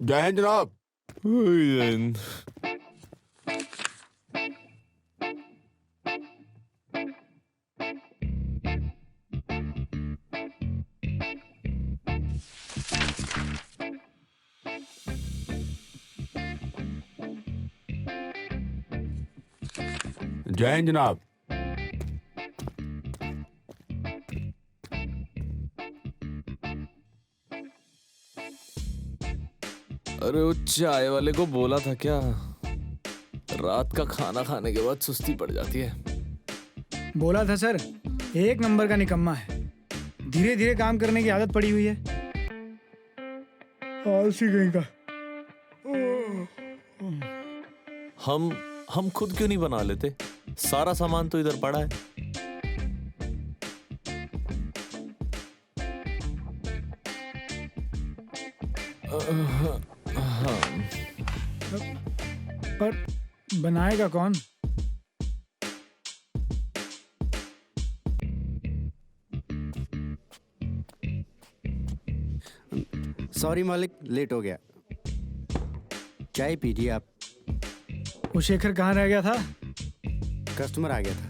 जय हिंद जनाब। जय हिंद। जय हिंद जनाब। अरे वो चाय वाले को बोला था क्या, रात का खाना खाने के बाद सुस्ती पड़ जाती है। बोला था सर, एक नंबर का निकम्मा है। धीरे धीरे काम करने की आदत पड़ी हुई है। आलसी कहीं का। हम खुद क्यों नहीं बना लेते? सारा सामान तो इधर पड़ा है। पर बनाएगा कौन? सॉरी मालिक, लेट हो गया। चाय पीजिए आप। वो शेखर कहाँ रह गया था? कस्टमर आ गया था।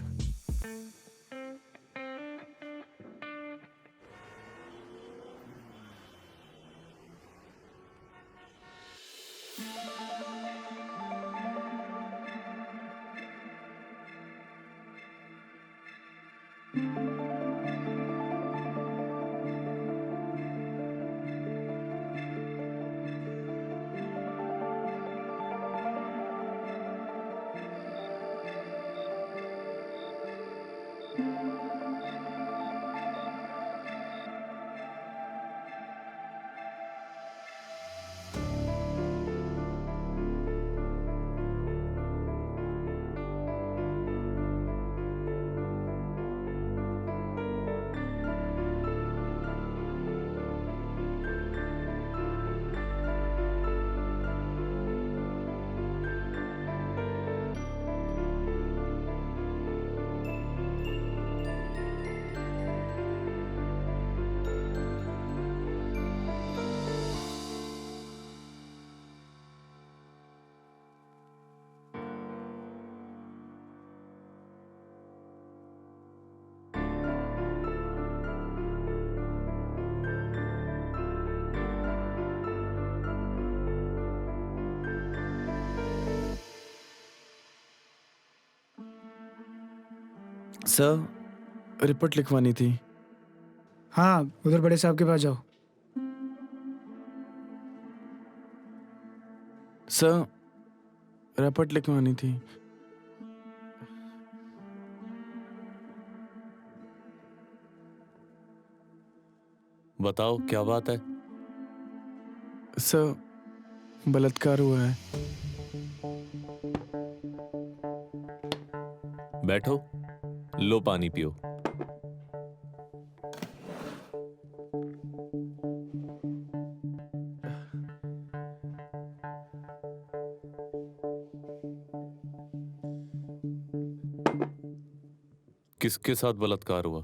सर, रिपोर्ट लिखवानी थी। हाँ, उधर बड़े साहब के पास जाओ। सर, रिपोर्ट लिखवानी थी। बताओ क्या बात है। सर, बलात्कार हुआ है। बैठो, लो पानी पियो। किसके साथ बलात्कार हुआ?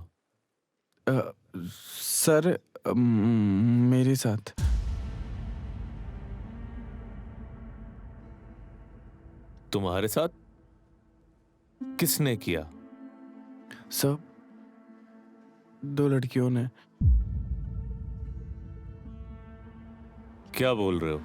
सर, मेरे साथ। तुम्हारे साथ? किसने किया? सर, दो लड़कियों ने। क्या बोल रहे हो?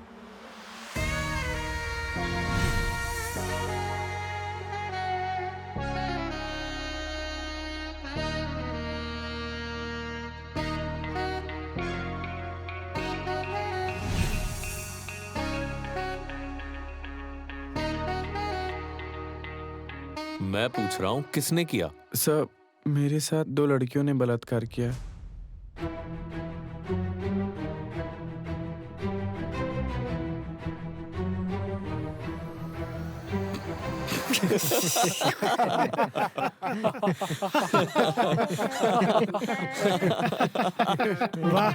मैं पूछ रहा हूं किसने किया? सर, मेरे साथ दो लड़कियों ने बलात्कार किया। वाह।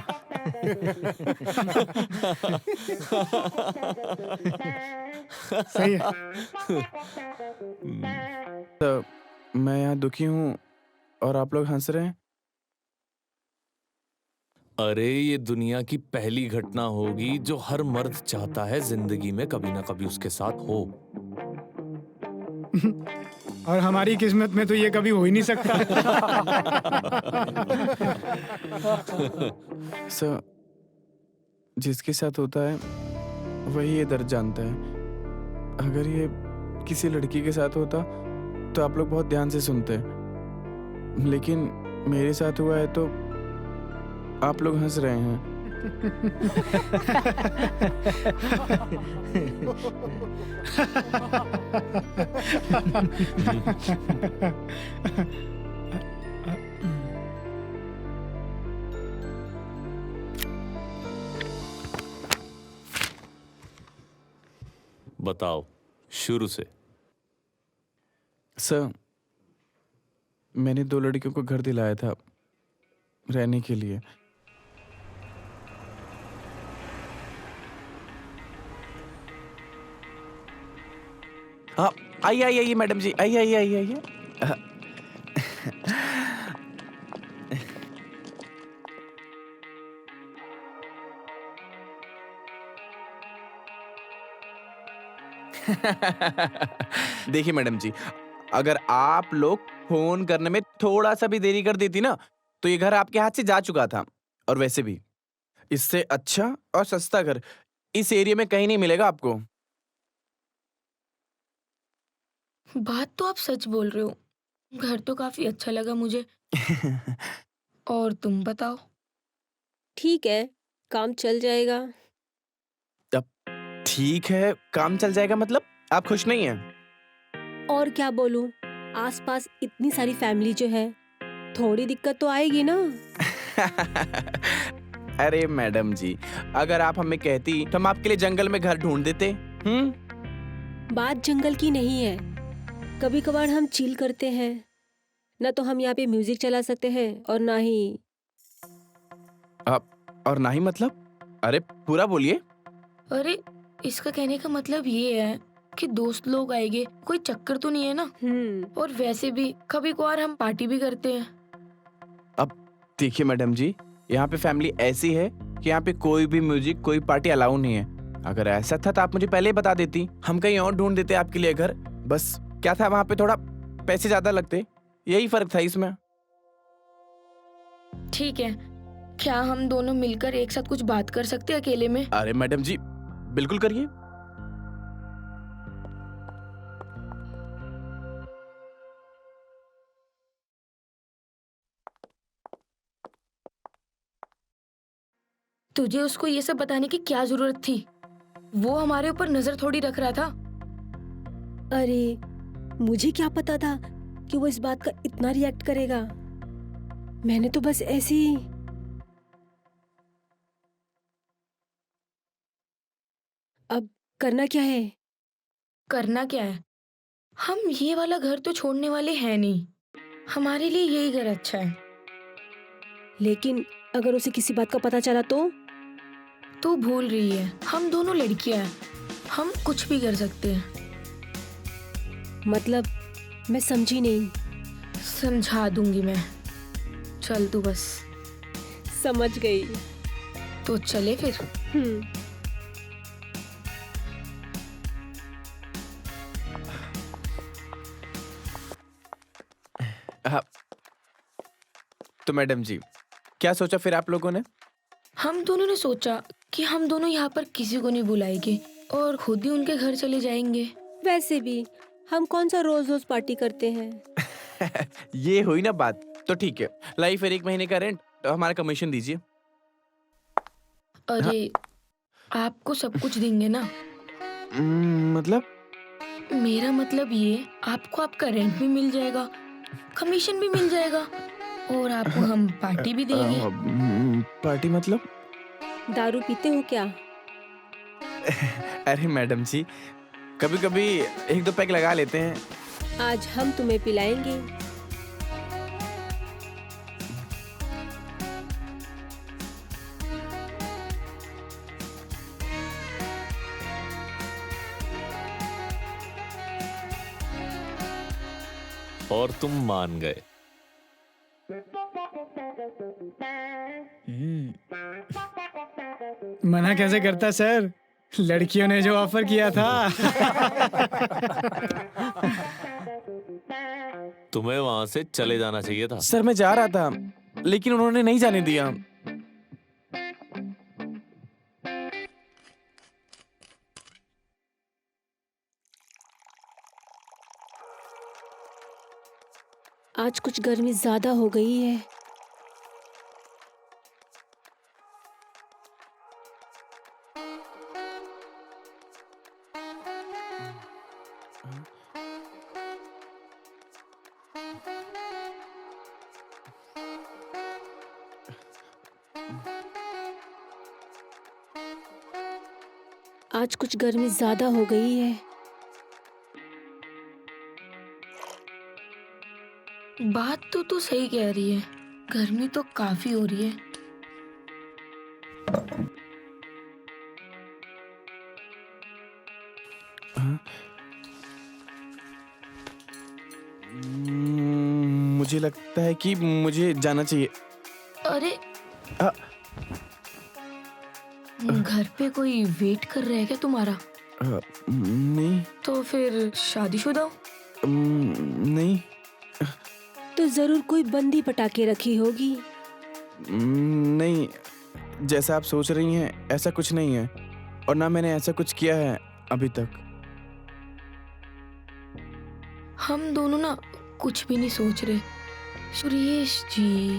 सही है। सर, मैं यहाँ दुखी हूँ और आप लोग हंस रहे हैं। अरे ये दुनिया की पहली घटना होगी जो हर मर्द चाहता है जिंदगी में कभी ना कभी उसके साथ हो। और हमारी किस्मत में तो ये कभी हो ही नहीं सकता। सर, जिसके साथ होता है वही ये दर्द जानता है। अगर ये किसी लड़की के साथ होता तो आप लोग बहुत ध्यान से सुनते, लेकिन मेरे साथ हुआ है तो आप लोग हंस रहे हैं। बताओ शुरू से। सर, मैंने 2 लड़कियों को घर दिलाया था रहने के लिए। हाँ, आइए आइए आइए मैडम जी, आइए आइए आइए आइए। देखिए मैडम जी, अगर आप लोग फोन करने में थोड़ा सा भी देरी कर देती ना तो ये घर आपके हाथ से जा चुका था। और वैसे भी इससे अच्छा और सस्ता घर इस एरिया में कहीं नहीं मिलेगा आपको। बात तो आप सच बोल रहे हो। घर तो काफी अच्छा लगा मुझे। और तुम बताओ। ठीक है, काम चल जाएगा। अब ठीक है, काम चल जाएगा मतलब आप खुश नहीं हैं? और क्या बोलूं, आसपास इतनी सारी फैमिली जो है, थोड़ी दिक्कत तो आएगी ना। अरे मैडम जी, अगर आप हमें कहती तो हम आपके लिए जंगल में घर ढूंढ देते। बात जंगल की नहीं है, कभी कभार हम चिल करते हैं ना, तो हम यहाँ पे म्यूजिक चला सकते हैं और ना ही और ना ही मतलब? अरे पूरा बोलिए। अरे इसका कहने का मतलब ये है कि दोस्त लोग आएंगे, कोई चक्कर तो नहीं है ना। और वैसे भी कभी कभार हम पार्टी भी करते हैं। अब देखिए मैडम जी, यहाँ पे फैमिली ऐसी है कि यहाँ पे कोई भी म्यूजिक, कोई पार्टी अलाउ नहीं है। अगर ऐसा था तो आप मुझे पहले ही बता देती, हम कहीं और ढूंढ देते आपके लिए घर। बस क्या था, वहाँ पे थोड़ा पैसे ज्यादा लगते, यही फर्क था इसमें। ठीक है, क्या हम दोनों मिलकर एक साथ कुछ बात कर सकते हैं अकेले में? अरे मैडम जी, बिल्कुल करिए। तुझे उसको ये सब बताने की क्या जरूरत थी? वो हमारे ऊपर नजर थोड़ी रख रहा था। अरे मुझे क्या पता था कि वो इस बात का इतना रिएक्ट करेगा। मैंने तो बस ऐसे ही अब करना क्या है? करना क्या है? हम ये वाला घर तो छोड़ने वाले हैं नहीं। हमारे लिए यही घर अच्छा है। लेकिन अगर उसे किसी बात का पता चला तो भूल रही है, हम दोनों लड़कियां हैं, हम कुछ भी कर सकते हैं। मतलब मैं समझी नहीं। समझा दूंगी मैं, चल तू बस। समझ गई। तो चले फिर। हाँ। तो मैडम जी, क्या सोचा फिर आप लोगों ने? हम दोनों ने सोचा कि हम दोनों यहाँ पर किसी को नहीं बुलाएंगे और खुद ही उनके घर चले जाएंगे। वैसे भी हम कौन सा रोज रोज पार्टी करते हैं। ये हुई ना बात। तो ठीक है, लाई फिर 1 महीने का रेंट तो हमारा कमीशन दीजिए। अरे आपको सब कुछ देंगे ना? मतलब? मेरा मतलब ये, आपको आपका रेंट भी मिल जाएगा, कमीशन भी मिल जाएगा और आपको हम पार्टी भी देंगे। पार्टी मतलब? दारू पीते हो क्या? अरे मैडम जी, कभी कभी 1-2 पैक लगा लेते हैं। आज हम तुम्हें पिलाएंगे। और तुम मान गए। मना कैसे करता सर, लड़कियों ने जो ऑफर किया था। तुम्हें वहां से चले जाना चाहिए था। सर मैं जा रहा था लेकिन उन्होंने नहीं जाने दिया। आज कुछ गर्मी ज्यादा हो गई है। आज कुछ गर्मी ज्यादा हो गई है। बात तो तू सही कह रही है, गर्मी तो काफी हो रही है। मुझे लगता है कि मुझे जाना चाहिए। अरे आ, घर पे कोई वेट कर रहा है क्या तुम्हारा? नहीं। तो फिर शादीशुदा हो? नहीं। तो जरूर कोई बंदी पटाके रखी होगी। नहीं, जैसा आप सोच रही हैं ऐसा कुछ नहीं है, और ना मैंने ऐसा कुछ किया है अभी तक। हम दोनों ना कुछ भी नहीं सोच रहे। सुरेश जी,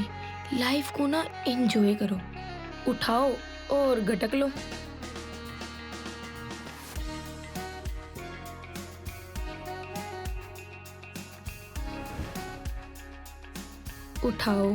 लाइफ को ना एंजॉय करो, उठाओ और गटक लो। उठाओ।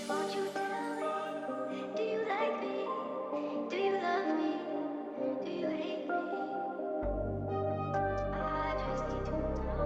Won't you tell me, do you like me? Do you love me? Do you hate me? I just need to know.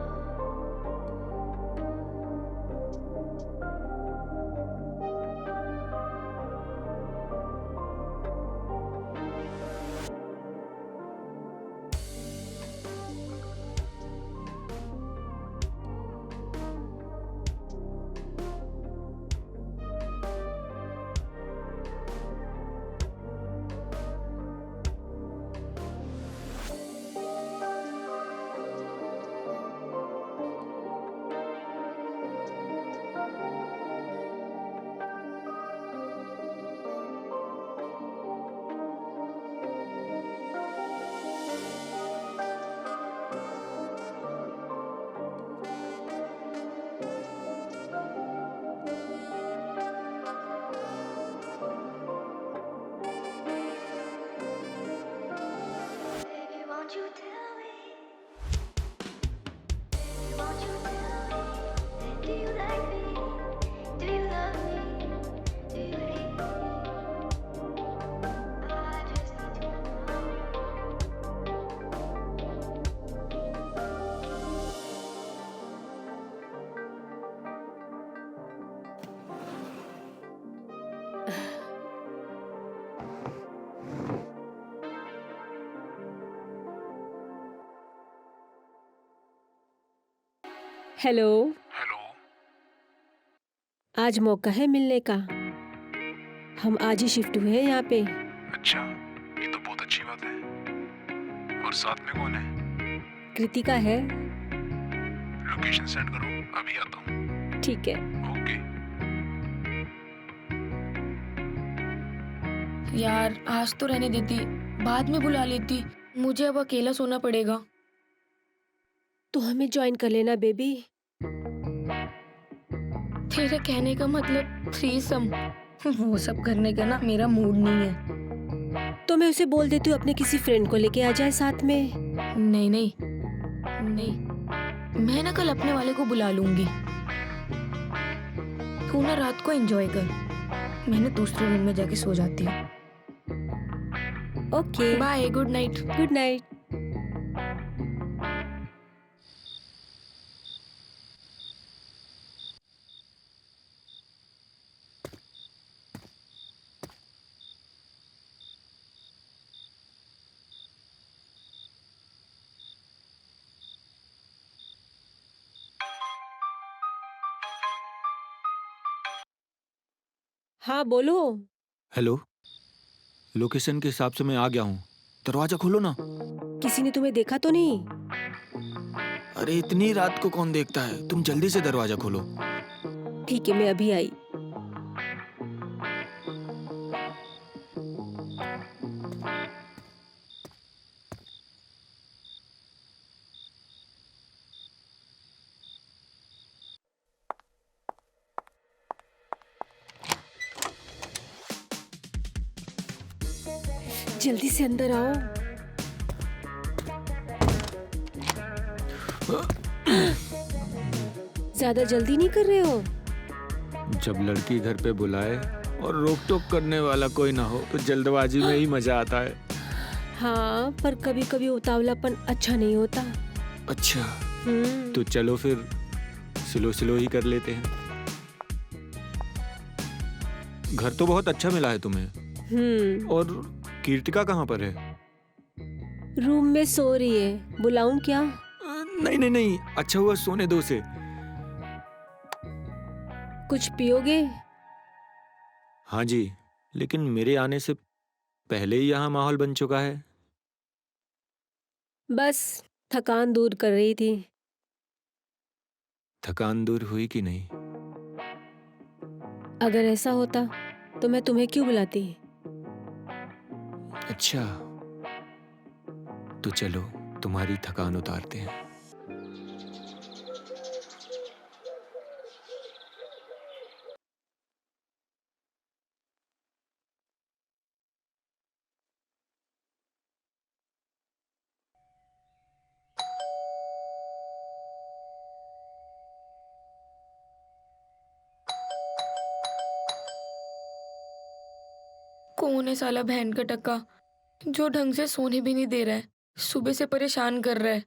Baby, won't you tell me? Won't you tell me? Do you like me? Do you love me? Do you hate me? I just need to know. Hello. Hello. आज मौका है मिलने का। हम आज ही shift हुए हैं यहाँ पे। अच्छा, ये तो बहुत अच्छी बात है। और साथ में कौन है? कृतिका है। लोकेशन सेंड करो, अभी आता हूँ। ठीक है। ओके। यार आज तो रहने देती, बाद में बुला लेती। मुझे अब अकेला सोना पड़ेगा। तो हमें ज्वाइन कर लेना बेबी। तेरे कहने का मतलब थ्रीसम, वो सब करने का ना मेरा मूड नहीं है। मैं उसे बोल देती हूँ अपने किसी फ्रेंड को लेके आ जाए साथ में। नहीं नहीं नहीं, मैं ना कल अपने वाले को बुला लूंगी। तू ना रात को एंजॉय कर, मैंने दूसरे रूम में जाके सो जाती हूँ। Okay, bye, good night. Good night. हाँ बोलो। हेलो, लोकेशन के हिसाब से मैं आ गया हूँ। दरवाजा खोलो ना। किसी ने तुम्हें देखा तो नहीं? अरे इतनी रात को कौन देखता है? तुम जल्दी से दरवाजा खोलो। ठीक है, मैं अभी आई। जल्दी से अंदर आओ। ज्यादा जल्दी नहीं कर रहे हो? जब लड़की घर पे बुलाए और रोक टोक करने वाला कोई ना हो तो जल्दबाजी में ही मजा आता है। हाँ, पर कभी कभी उतावलापन अच्छा नहीं होता। अच्छा, तो चलो फिर स्लो स्लो ही कर लेते हैं। घर तो बहुत अच्छा मिला है तुम्हें। और कीर्तिका कहाँ पर है? रूम में सो रही है, बुलाऊं क्या? नहीं नहीं नहीं, अच्छा हुआ, सोने दो उसे। कुछ पियोगे? हाँ जी, लेकिन मेरे आने से पहले ही यहाँ माहौल बन चुका है। बस थकान दूर कर रही थी। थकान दूर हुई कि नहीं? अगर ऐसा होता तो मैं तुम्हें क्यों बुलाती? अच्छा, तो चलो तुम्हारी थकान उतारते हैं। कौन है साला बहन का टक्का जो ढंग से सोने भी नहीं दे रहा है, सुबह से परेशान कर रहा है।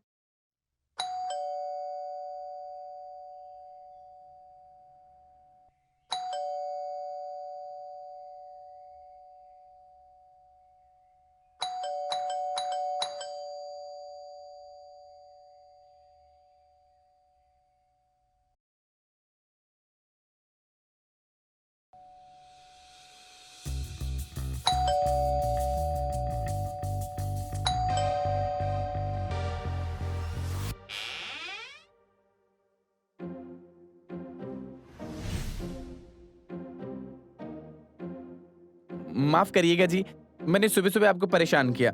माफ करिएगा जी, मैंने सुबह सुबह आपको परेशान किया।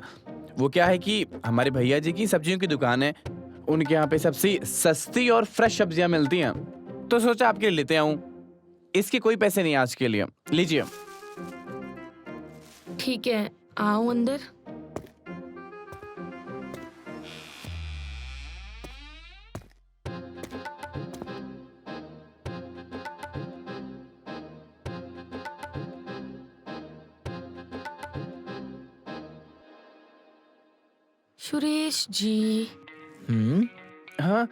वो क्या है कि हमारे भैया जी की सब्जियों की दुकान है, उनके यहाँ पे सबसे सस्ती और फ्रेश सब्जियां मिलती हैं, तो सोचा आपके लिए लेते आऊं। इसके कोई पैसे नहीं आज के लिए, लीजिए। ठीक है, आओ अंदर। सुरेश जी, हाँ,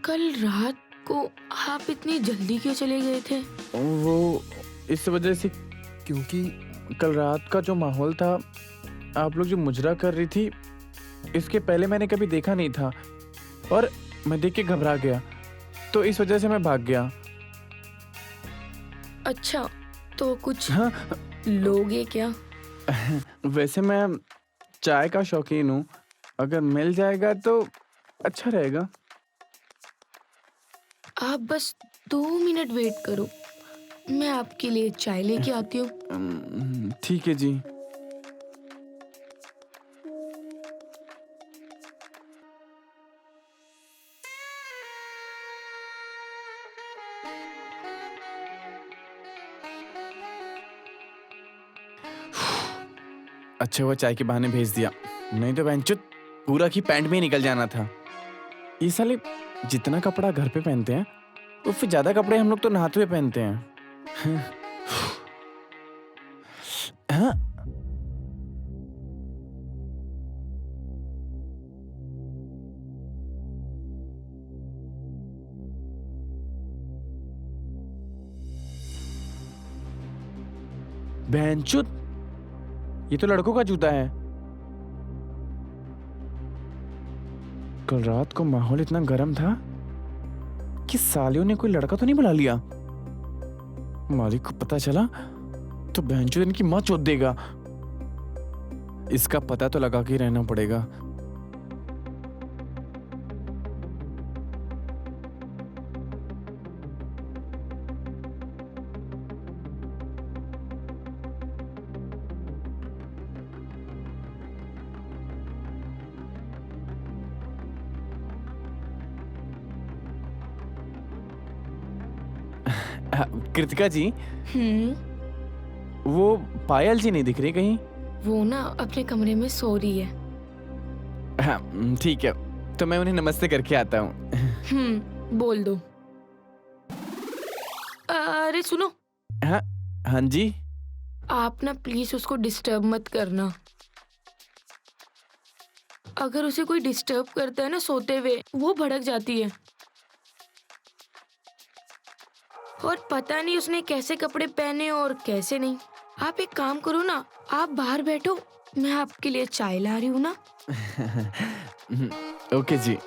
कल रात को आप इतनी जल्दी क्यों चले गए थे? वो इस वजह से क्योंकि कल रात का जो माहौल था, आप लोग जो मुजरा कर रही थी, इसके पहले मैंने कभी देखा नहीं था और मैं देख के घबरा गया, तो इस वजह से मैं भाग गया। अच्छा, तो कुछ हाँ, लोगे क्या? वैसे मैं चाय का शौकीन हूँ, अगर मिल जाएगा तो अच्छा रहेगा। आप बस 2 मिनट वेट करो, मैं आपके लिए चाय लेके आती हूँ। ठीक है जी। अच्छा हुआ चाय के बहाने भेज दिया, नहीं तो बेंचुत पूरा की पैंट में ही निकल जाना था। ये साले जितना कपड़ा घर पे पहनते हैं उससे ज्यादा कपड़े हम लोग तो नहाते हुए पहनते हैं। हाँ? बेंचुत, ये तो लड़कों का जूता है। कल रात को माहौल इतना गर्म था कि सालियों ने कोई लड़का तो नहीं बुला लिया। मालिक को पता चला तो बेंचुत इनकी माँ चोद देगा। इसका पता तो लगा के ही रहना पड़ेगा। कृतिका जी, वो पायल जी नहीं दिख रही कहीं? वो ना अपने कमरे में सो रही है। हाँ, ठीक है, तो मैं उन्हें नमस्ते करके आता हूँ। बोल दो। अरे सुनो। हाँ हाँ जी। आप ना प्लीज उसको डिस्टर्ब मत करना। अगर उसे कोई डिस्टर्ब करता है ना सोते हुए, वो भड़क जाती है। और पता नहीं उसने कैसे कपड़े पहने और कैसे नहीं। आप एक काम करो ना, आप बाहर बैठो, मैं आपके लिए चाय ला रही हूँ ना। ओके जी।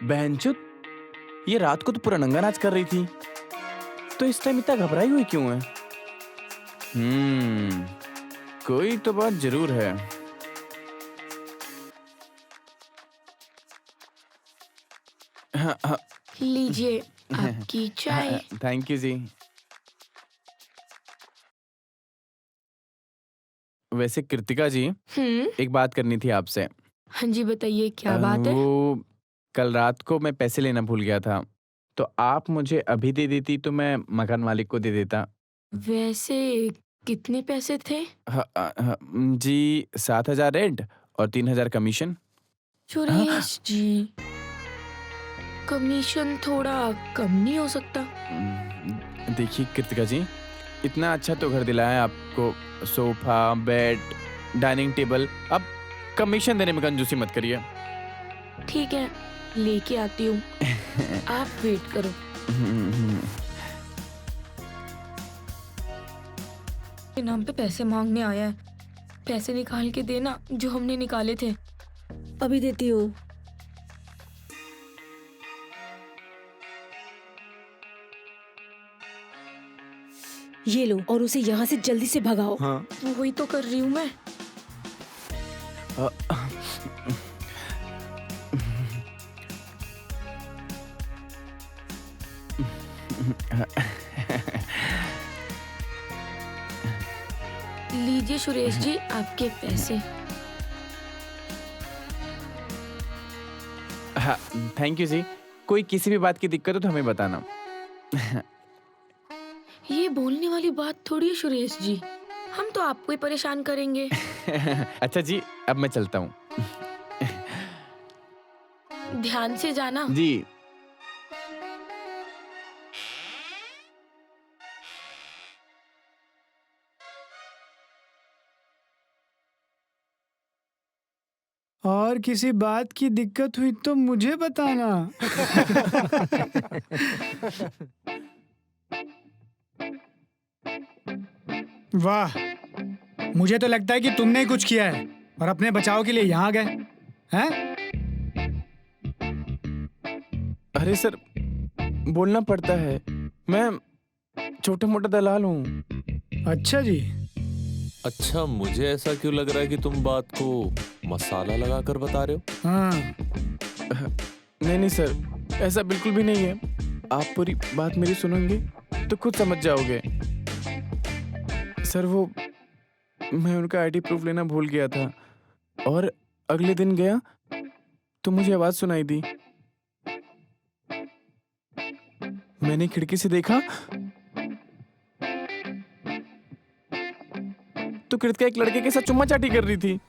बहनचोद, ये रात को तो पूरा नंगा नाच कर रही थी, तो इस टाइम इतना घबराई हुई क्यों है? कोई तो बात जरूर है। हाँ, हाँ, लीजिए आपकी चाय। थैंक यू जी। वैसे कृतिका जी, एक बात करनी थी आपसे। हाँ जी बताइए, क्या बात है? वो कल रात को मैं पैसे लेना भूल गया था, तो आप मुझे अभी दे देती तो मैं मकान मालिक को दे देता। वैसे कितने पैसे थे? जी 7,000 रेंट और 3,000 कमीशन। सुरेश जी, कमीशन थोड़ा कम नहीं हो सकता? देखिए कृतिका जी, इतना अच्छा तो घर दिलाया आपको, सोफा, बेड, डाइनिंग टेबल, अब कमीशन देने में कंजूसी मत करिए। ठीक है, लेके आती हूँ। आप वेट करो। के नाम पे पैसे मांगने आया है। पैसे निकाल के देना जो हमने निकाले थे। अभी देती हूँ। ये लो और उसे यहाँ से जल्दी से भगाओ। हाँ। वही तो कर रही हूँ मैं। लीजिए सुरेश जी, आपके पैसे। हाँ, थैंक यू जी। कोई किसी भी बात की दिक्कत हो तो हमें बताना। ये बोलने वाली बात थोड़ी है सुरेश जी, हम तो आपको ही परेशान करेंगे। अच्छा जी, अब मैं चलता हूँ। ध्यान से जाना। जी। और किसी बात की दिक्कत हुई तो मुझे बताना। वाह, मुझे तो लगता है कि तुमने ही कुछ किया है और अपने बचाव के लिए यहाँ गए हैं। अरे सर, बोलना पड़ता है, मैं छोटा मोटा दलाल हूँ। अच्छा जी। अच्छा, मुझे ऐसा क्यों लग रहा है कि तुम बात को मसाला लगाकर बता रहे हो? हाँ। नहीं नहीं सर, ऐसा बिल्कुल भी नहीं है। आप पूरी बात मेरी सुनेंगे तो खुद समझ जाओगे। सर वो मैं उनका आईडी प्रूफ लेना भूल गया था और अगले दिन गया तो मुझे आवाज सुनाई दी। मैंने खिड़की से देखा तो कृतिका एक लड़के के साथ चुम्मा चाटी कर रही थी।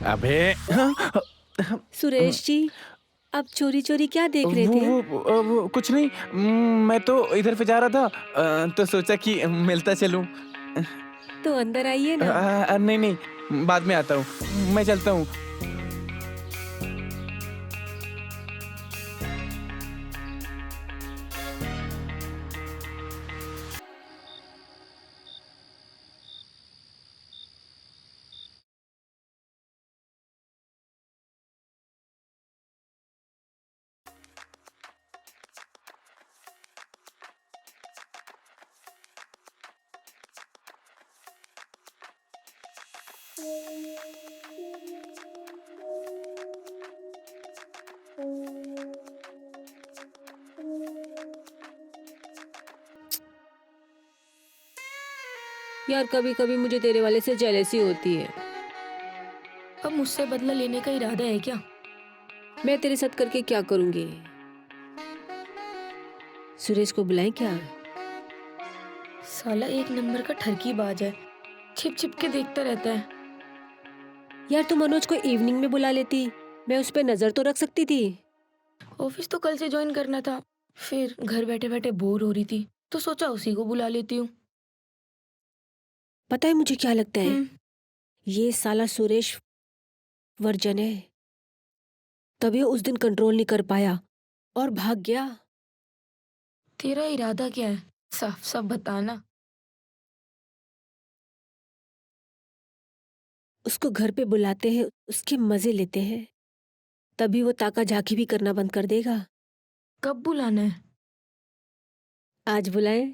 अबे सुरेश जी, आप चोरी चोरी क्या देख रहे थे? वो कुछ नहीं। मैं तो इधर से जा रहा था तो सोचा कि मिलता चलूं। तो अंदर आइए ना। नहीं नहीं, बाद में आता हूँ, मैं चलता हूँ। यार कभी कभी मुझे तेरे वाले से जेलसी होती है। अब मुझसे बदला लेने का इरादा है क्या? मैं तेरे साथ करके क्या करूंगी? सुरेश को बुलाएं क्या? साला एक नंबर का ठरकी बाज है, छिप छिप के देखता रहता है। यार तू मनोज को इवनिंग में बुला लेती, मैं उस पर नजर तो रख सकती थी। ऑफिस तो कल से ज्वाइन करना था, फिर घर बैठे बैठे बोर हो रही थी तो सोचा उसी को बुला लेती हूँ। पता है मुझे क्या लगता है? हम्म, ये साला सुरेश वर्जन है, तभी वो उस दिन कंट्रोल नहीं कर पाया और भाग गया। तेरा इरादा क्या है? साफ साफ बताना। उसको घर पे बुलाते हैं, उसके मजे लेते हैं, तभी वो ताका झाकी भी करना बंद कर देगा। कब बुलाना है? आज बुलाएं?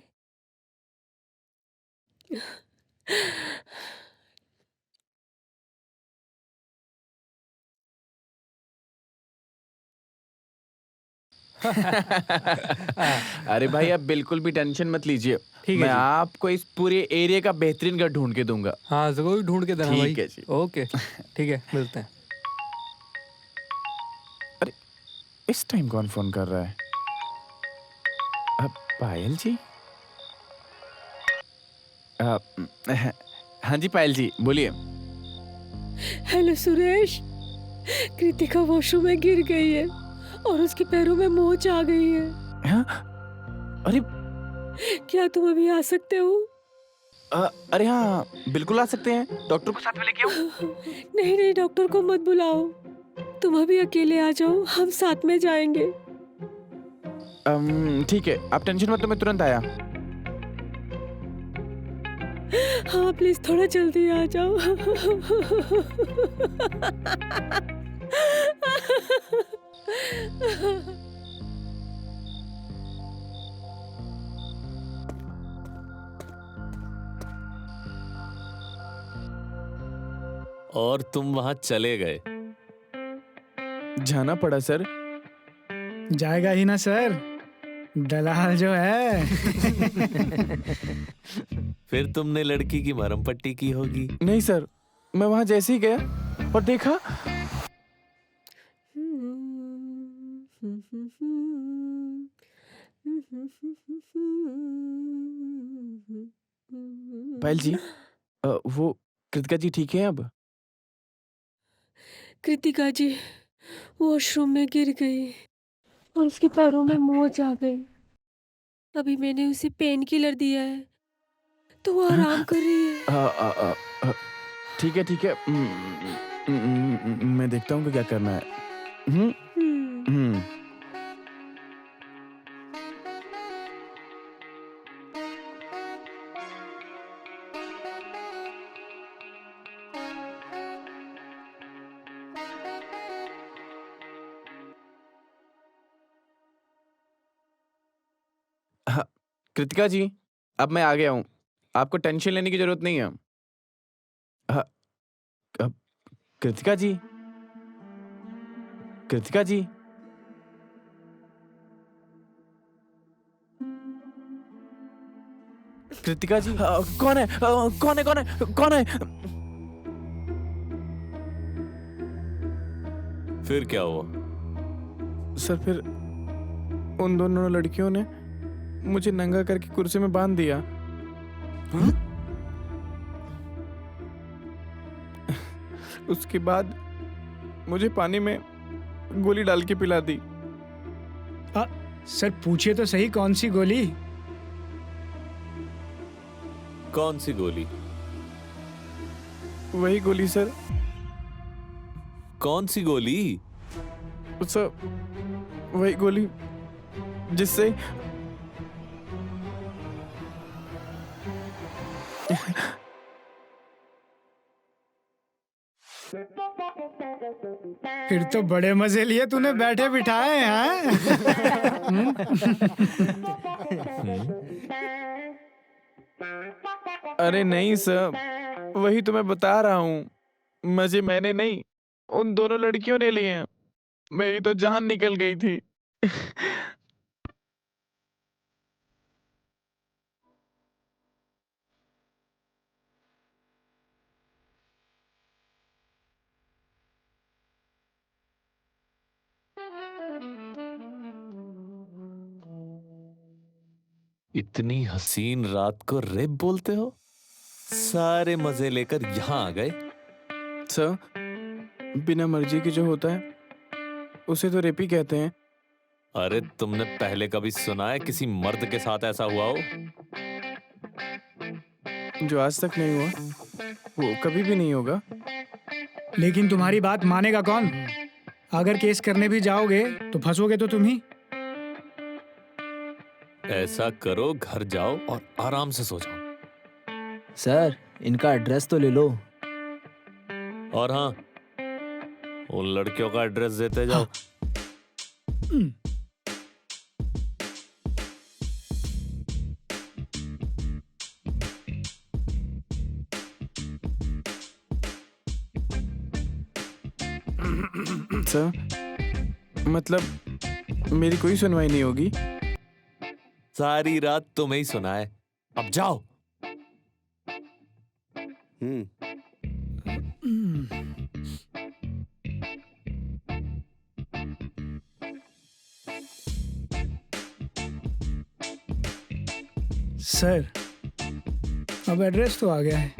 अरे भाई आप बिल्कुल भी टेंशन मत लीजिए, ठीक है मैं जी। आपको इस पूरे एरिया का बेहतरीन घर ढूंढ के दूंगा। हाँ जरूर ढूंढ के देना भाई। ठीक है जी। ओके ठीक है, मिलते हैं। अरे इस टाइम कौन फोन कर रहा है? अब पायल जी? हाँ जी पायल जी बोलिए। हेलो सुरेश, कृतिका वॉशरूम में गिर गई है और उसके पैरों में मोच आ गई है। हाँ? अरे क्या तुम अभी आ सकते हो? अरे हाँ बिल्कुल आ सकते हैं, डॉक्टर को साथ में लेके आओ। नहीं नहीं, डॉक्टर को मत बुलाओ, तुम अभी अकेले आ जाओ, हम साथ में जाएंगे। ठीक है आप टेंशन मत लो, मैं तुरंत आया। हाँ प्लीज थोड़ा जल्दी आ जाओ। और तुम वहां चले गए? जाना पड़ा सर। जाएगा ही ना सर, दलाल जो है। फिर तुमने लड़की की मरहम पट्टी की होगी। नहीं सर, मैं वहां जैसे ही गया और देखा पायल जी, वो कृतिका जी ठीक है अब? कृतिका जी वॉशरूम में गिर गई। और उसके पैरों में मोच आ गई। अभी मैंने उसे पेन किलर दिया है तो वो आराम कर रही है। ठीक है ठीक है। मैं देखता हूँ कि क्या करना है। हम्म, हम्म। हाँ, कृतिका जी, अब मैं आ गया हूँ। आपको टेंशन लेने की जरूरत नहीं है। हाँ, अब कृतिका जी, कृतिका जी, कृतिका जी, कौन है? कौन है? कौन है? कौन है? फिर क्या हुआ? सर, फिर उन दोनों लड़कियों ने मुझे नंगा करके कुर्सी में बांध दिया। उसके बाद मुझे पानी में गोली डाल के पिला दी। सर पूछिए तो सही, कौन सी गोली? कौन सी गोली? वही गोली सर। कौन सी गोली? सर, वही गोली जिससे फिर तो बड़े मजे लिए तूने बैठे बिठाए हैं। अरे नहीं सर, वही तो मैं बता रहा हूँ। मजे मैंने नहीं, उन दोनों लड़कियों ने लिए हैं। मेरी तो जान निकल गई थी। इतनी हसीन रात को रेप बोलते हो? सारे मजे लेकर यहाँ आ गए। सर, बिना मर्जी के जो होता है उसे तो रेप ही कहते हैं। अरे तुमने पहले कभी सुना है किसी मर्द के साथ ऐसा हुआ हो? जो आज तक नहीं हुआ वो कभी भी नहीं होगा। लेकिन तुम्हारी बात मानेगा कौन? अगर केस करने भी जाओगे तो फंसोगे तो तुम ही। ऐसा करो, घर जाओ और आराम से सो जाओ। सर, इनका एड्रेस तो ले लो। और हाँ, उन लड़कियों का एड्रेस देते जाओ। सर, मतलब मेरी कोई सुनवाई नहीं होगी? सारी रात तुम्हें ही सुना है, अब जाओ। सर, अब एड्रेस तो आ गया है,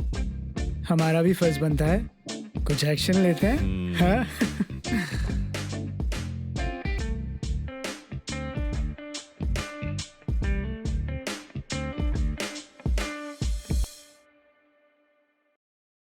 हमारा भी फर्ज बनता है कुछ एक्शन लेते हैं। हाँ?